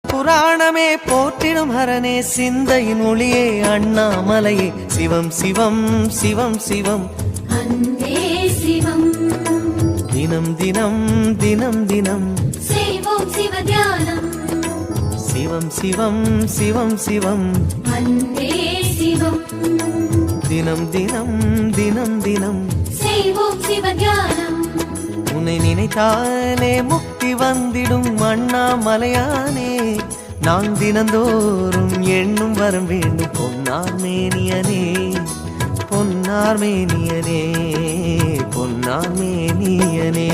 புராணமே போற்றிடும் ஹரனே சிந்தையின் ஒளியே அண்ணாமலையே சிவம் சிவம் சிவம் சிவம் அன்பே சிவம் தினம் தினம் தினம் தினம் செய்வோம் சிவ தியானம் சிவம் சிவம் சிவம் சிவம் அன்பே சிவம் தினம் தினம் தினம் தினம் செய்வோம் சிவ தியானம் உன்னை நினைத்தாலே முக்தி வந்திடும் அண்ணாமலையானே நான் தினந்தோறும் எண்ணும் வரம் வேண்டும் பொன்னார் மேனியனே பொன்னார் மேனியனே பொன்னார் மேனியனே